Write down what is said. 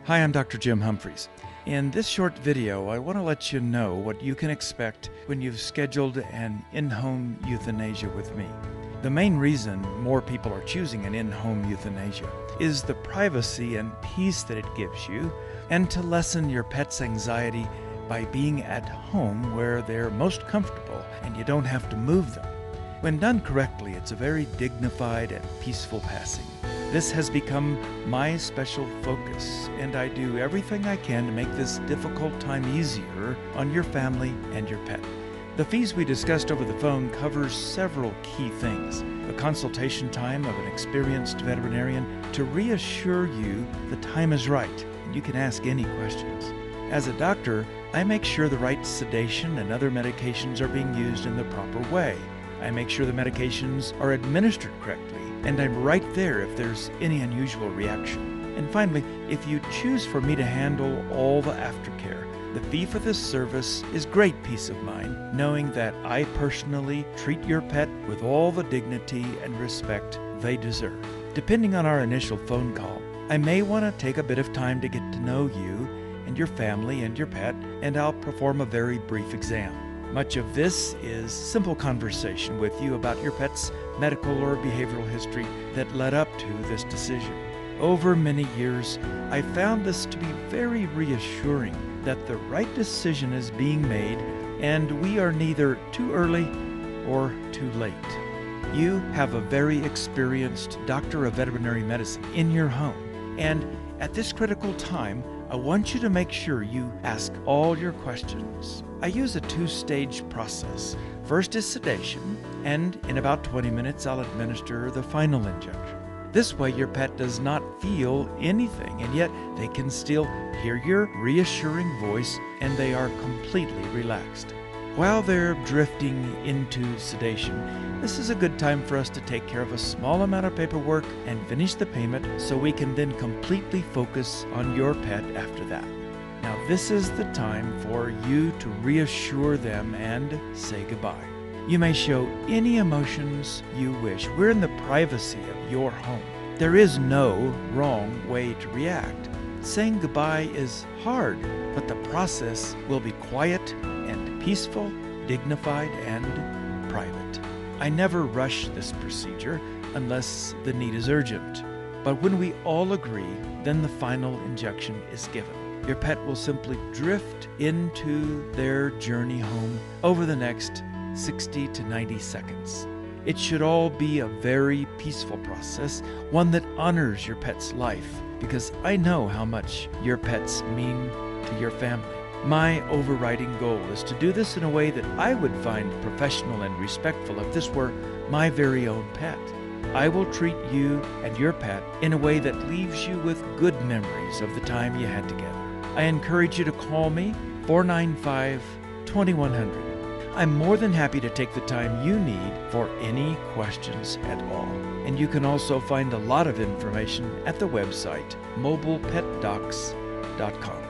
Hi, I'm Dr. Jim Humphries. In this short video, I want to let you know what you can expect when you've scheduled an in-home euthanasia with me. The main reason more people are choosing an in-home euthanasia is the privacy and peace that it gives you, and to lessen your pet's anxiety by being at home where they're most comfortable and you don't have to move them. When done correctly, it's a very dignified and peaceful passing. This has become my special focus, and I do everything I can to make this difficult time easier on your family and your pet. The fees we discussed over the phone covers several key things. A consultation time of an experienced veterinarian to reassure you the time is right and you can ask any questions. As a doctor, I make sure the right sedation and other medications are being used in the proper way. I make sure the medications are administered correctly, and I'm right there if there's any unusual reaction. And finally, if you choose for me to handle all the aftercare, the fee for this service is great peace of mind, knowing that I personally treat your pet with all the dignity and respect they deserve. Depending on our initial phone call, I may want to take a bit of time to get to know you and your family and your pet, and I'll perform a very brief exam. Much of this is simple conversation with you about your pet's medical or behavioral history that led up to this decision. Over many years, I found this to be very reassuring that the right decision is being made and we are neither too early or too late. You have a very experienced doctor of veterinary medicine in your home, and at this critical time, I want you to make sure you ask all your questions. I use a two-stage process. First is sedation, and in about 20 minutes I'll administer the final injection. This way your pet does not feel anything, and yet they can still hear your reassuring voice and they are completely relaxed. While they're drifting into sedation, this is a good time for us to take care of a small amount of paperwork and finish the payment so we can then completely focus on your pet after that. Now this is the time for you to reassure them and say goodbye. You may show any emotions you wish. We're in the privacy of your home. There is no wrong way to react. Saying goodbye is hard, but the process will be quiet and peaceful, dignified, and private. I never rush this procedure unless the need is urgent. But when we all agree, then the final injection is given. Your pet will simply drift into their journey home over the next 60 to 90 seconds. It should all be a very peaceful process, one that honors your pet's life, because I know how much your pets mean to your family. My overriding goal is to do this in a way that I would find professional and respectful if this were my very own pet. I will treat you and your pet in a way that leaves you with good memories of the time you had together. I encourage you to call me, 495-2100. I'm more than happy to take the time you need for any questions at all. And you can also find a lot of information at the website, mobilepetdocs.com.